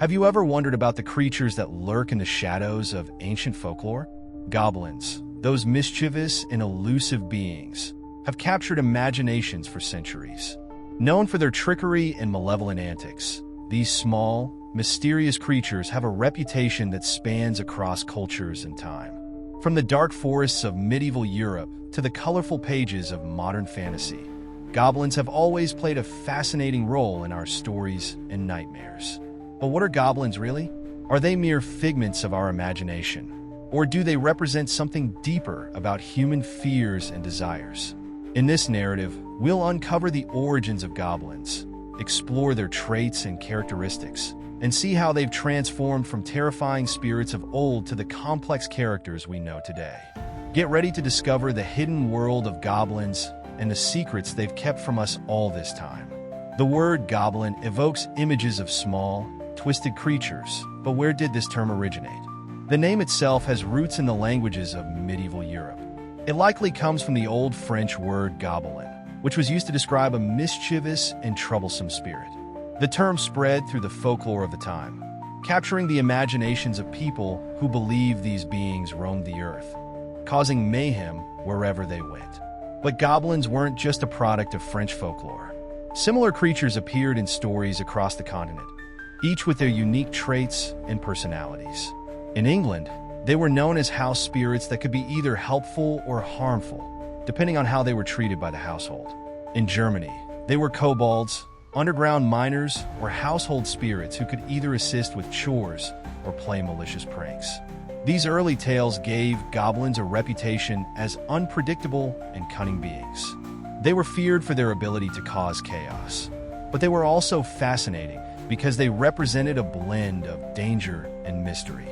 Have you ever wondered about the creatures that lurk in the shadows of ancient folklore? Goblins, those mischievous and elusive beings, have captured imaginations for centuries. Known for their trickery and malevolent antics, these small, mysterious creatures have a reputation that spans across cultures and time. From the dark forests of medieval Europe to the colorful pages of modern fantasy, goblins have always played a fascinating role in our stories and nightmares. But what are goblins really? Are they mere figments of our imagination? Or do they represent something deeper about human fears and desires? In this narrative, we'll uncover the origins of goblins, explore their traits and characteristics, and see how they've transformed from terrifying spirits of old to the complex characters we know today. Get ready to discover the hidden world of goblins and the secrets they've kept from us all this time. The word goblin evokes images of small, twisted creatures, but where did this term originate? The name itself has roots in the languages of medieval Europe. It likely comes from the Old French word goblin, which was used to describe a mischievous and troublesome spirit. The term spread through the folklore of the time, capturing the imaginations of people who believed these beings roamed the earth, causing mayhem wherever they went. But goblins weren't just a product of French folklore. Similar creatures appeared in stories across the continent, each with their unique traits and personalities. In England, they were known as house spirits that could be either helpful or harmful, depending on how they were treated by the household. In Germany, they were kobolds, underground miners, or household spirits who could either assist with chores or play malicious pranks. These early tales gave goblins a reputation as unpredictable and cunning beings. They were feared for their ability to cause chaos, but they were also fascinating because they represented a blend of danger and mystery.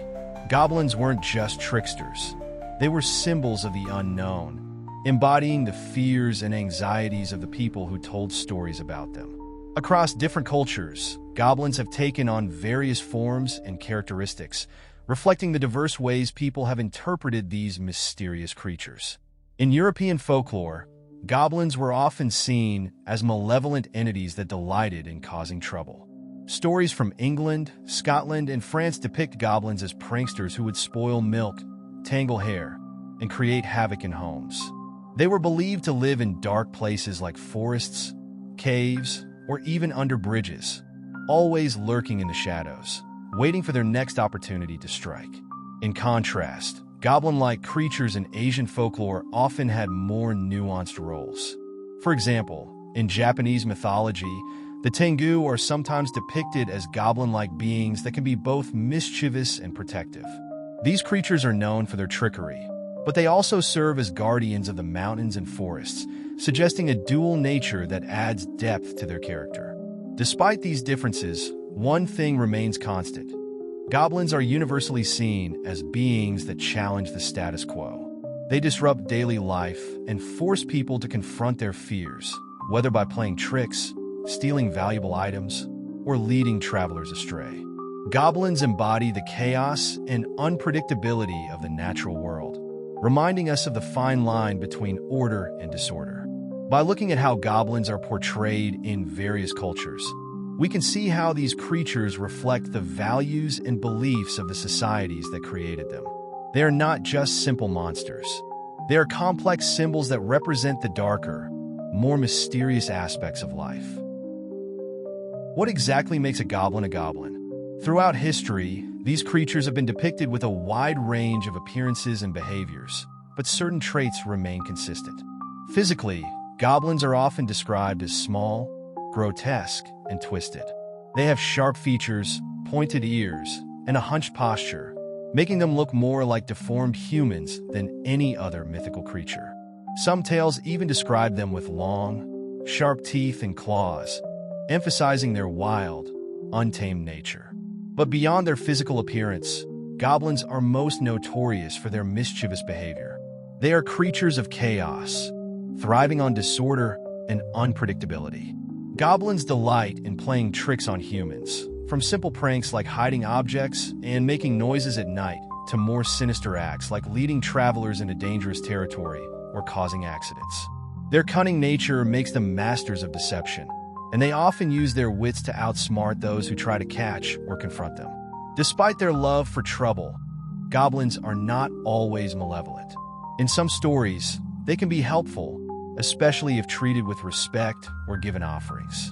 Goblins weren't just tricksters. They were symbols of the unknown, embodying the fears and anxieties of the people who told stories about them. Across different cultures, goblins have taken on various forms and characteristics, reflecting the diverse ways people have interpreted these mysterious creatures. In European folklore, goblins were often seen as malevolent entities that delighted in causing trouble. Stories from England, Scotland, and France depict goblins as pranksters who would spoil milk, tangle hair, and create havoc in homes. They were believed to live in dark places like forests, caves, or even under bridges, always lurking in the shadows, waiting for their next opportunity to strike. In contrast, goblin-like creatures in Asian folklore often had more nuanced roles. For example, in Japanese mythology, the Tengu are sometimes depicted as goblin-like beings that can be both mischievous and protective. These creatures are known for their trickery, but they also serve as guardians of the mountains and forests, suggesting a dual nature that adds depth to their character. Despite these differences, one thing remains constant. Goblins are universally seen as beings that challenge the status quo. They disrupt daily life and force people to confront their fears, whether by playing tricks, stealing valuable items, or leading travelers astray. Goblins embody the chaos and unpredictability of the natural world, reminding us of the fine line between order and disorder. By looking at how goblins are portrayed in various cultures, we can see how these creatures reflect the values and beliefs of the societies that created them. They are not just simple monsters. They are complex symbols that represent the darker, more mysterious aspects of life. What exactly makes a goblin a goblin? Throughout history, these creatures have been depicted with a wide range of appearances and behaviors, but certain traits remain consistent. Physically, goblins are often described as small, grotesque, and twisted. They have sharp features, pointed ears, and a hunched posture, making them look more like deformed humans than any other mythical creature. Some tales even describe them with long, sharp teeth and claws, emphasizing their wild, untamed nature. But beyond their physical appearance, goblins are most notorious for their mischievous behavior. They are creatures of chaos, thriving on disorder and unpredictability. Goblins delight in playing tricks on humans, from simple pranks like hiding objects and making noises at night to more sinister acts like leading travelers into dangerous territory or causing accidents. Their cunning nature makes them masters of deception, and they often use their wits to outsmart those who try to catch or confront them. Despite their love for trouble, goblins are not always malevolent. In some stories, they can be helpful, especially if treated with respect or given offerings.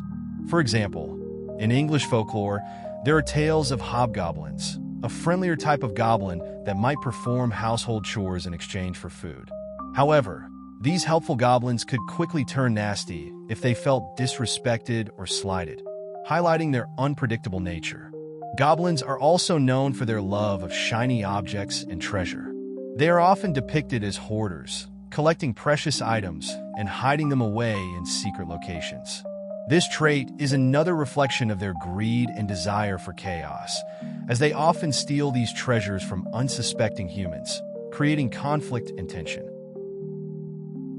For example, in English folklore, there are tales of hobgoblins, a friendlier type of goblin that might perform household chores in exchange for food. However, these helpful goblins could quickly turn nasty if they felt disrespected or slighted, highlighting their unpredictable nature. Goblins are also known for their love of shiny objects and treasure. They are often depicted as hoarders, collecting precious items and hiding them away in secret locations. This trait is another reflection of their greed and desire for chaos, as they often steal these treasures from unsuspecting humans, creating conflict and tension.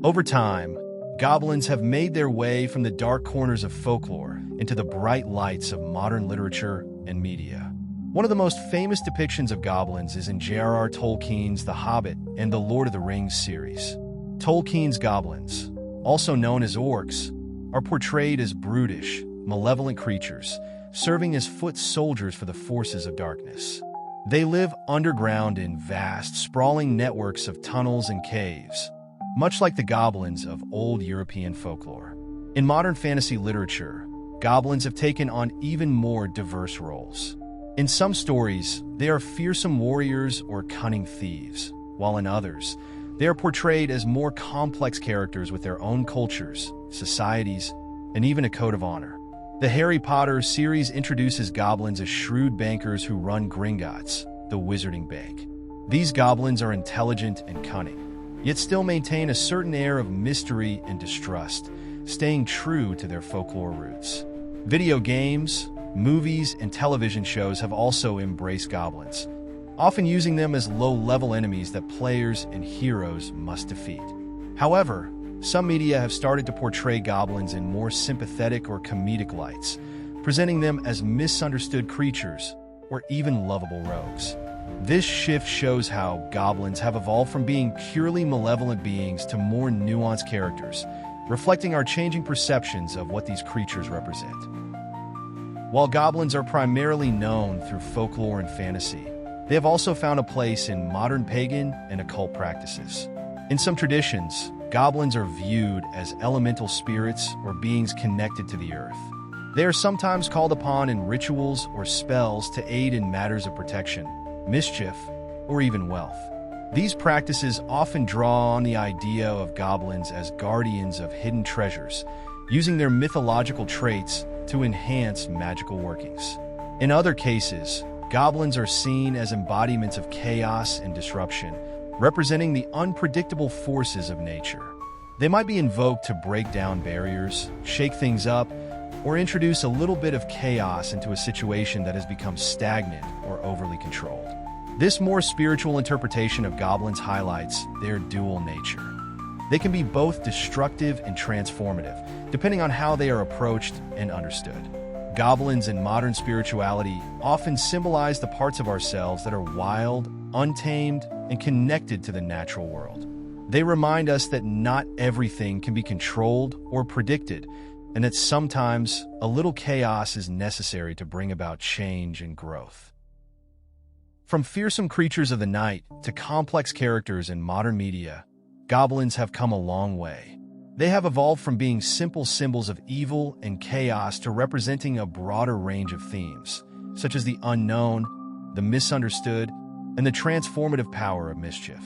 Over time, goblins have made their way from the dark corners of folklore into the bright lights of modern literature and media. One of the most famous depictions of goblins is in J.R.R. Tolkien's The Hobbit and the Lord of the Rings series. Tolkien's goblins, also known as orcs, are portrayed as brutish, malevolent creatures, serving as foot soldiers for the forces of darkness. They live underground in vast, sprawling networks of tunnels and caves, much like the goblins of old European folklore. In modern fantasy literature, goblins have taken on even more diverse roles. In some stories, they are fearsome warriors or cunning thieves, while in others, they are portrayed as more complex characters with their own cultures, societies, and even a code of honor. The Harry Potter series introduces goblins as shrewd bankers who run Gringotts, the wizarding bank. These goblins are intelligent and cunning, yet still maintain a certain air of mystery and distrust, staying true to their folklore roots. Video games, movies, and television shows have also embraced goblins, often using them as low-level enemies that players and heroes must defeat. However, some media have started to portray goblins in more sympathetic or comedic lights, presenting them as misunderstood creatures or even lovable rogues. This shift shows how goblins have evolved from being purely malevolent beings to more nuanced characters, reflecting our changing perceptions of what these creatures represent. While goblins are primarily known through folklore and fantasy, they have also found a place in modern pagan and occult practices. In some traditions, goblins are viewed as elemental spirits or beings connected to the earth. They are sometimes called upon in rituals or spells to aid in matters of protection, mischief, or even wealth. These practices often draw on the idea of goblins as guardians of hidden treasures, using their mythological traits to enhance magical workings. In other cases, goblins are seen as embodiments of chaos and disruption, representing the unpredictable forces of nature. They might be invoked to break down barriers, shake things up, or introduce a little bit of chaos into a situation that has become stagnant or overly controlled. This more spiritual interpretation of goblins highlights their dual nature. They can be both destructive and transformative, depending on how they are approached and understood. Goblins in modern spirituality often symbolize the parts of ourselves that are wild, untamed, and connected to the natural world. They remind us that not everything can be controlled or predicted, and that sometimes a little chaos is necessary to bring about change and growth. From fearsome creatures of the night to complex characters in modern media, goblins have come a long way. They have evolved from being simple symbols of evil and chaos to representing a broader range of themes, such as the unknown, the misunderstood, and the transformative power of mischief.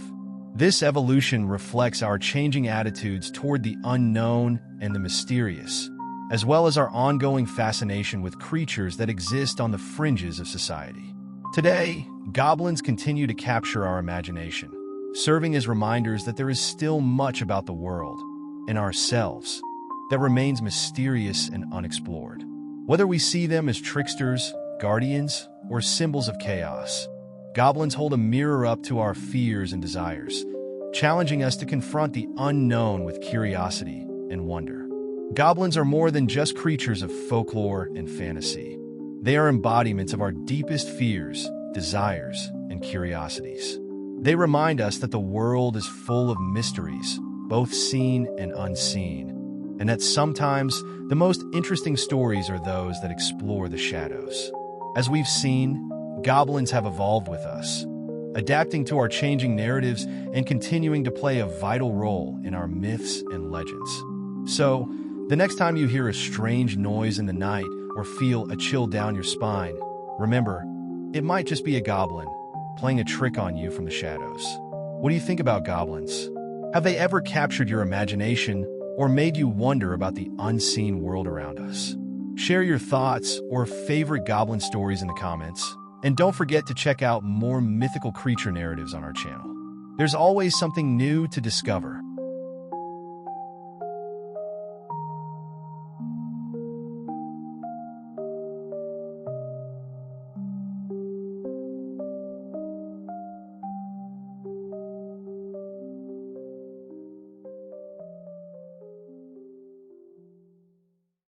This evolution reflects our changing attitudes toward the unknown and the mysterious, as well as our ongoing fascination with creatures that exist on the fringes of society. Today, goblins continue to capture our imagination, serving as reminders that there is still much about the world and ourselves that remains mysterious and unexplored. Whether we see them as tricksters, guardians, or symbols of chaos, goblins hold a mirror up to our fears and desires, challenging us to confront the unknown with curiosity and wonder. Goblins are more than just creatures of folklore and fantasy. They are embodiments of our deepest fears, desires, and curiosities. They remind us that the world is full of mysteries, both seen and unseen, and that sometimes the most interesting stories are those that explore the shadows. As we've seen, goblins have evolved with us, adapting to our changing narratives and continuing to play a vital role in our myths and legends. So, the next time you hear a strange noise in the night or feel a chill down your spine, remember, it might just be a goblin playing a trick on you from the shadows. What do you think about goblins? Have they ever captured your imagination or made you wonder about the unseen world around us? Share your thoughts or favorite goblin stories in the comments, and don't forget to check out more mythical creature narratives on our channel. There's always something new to discover.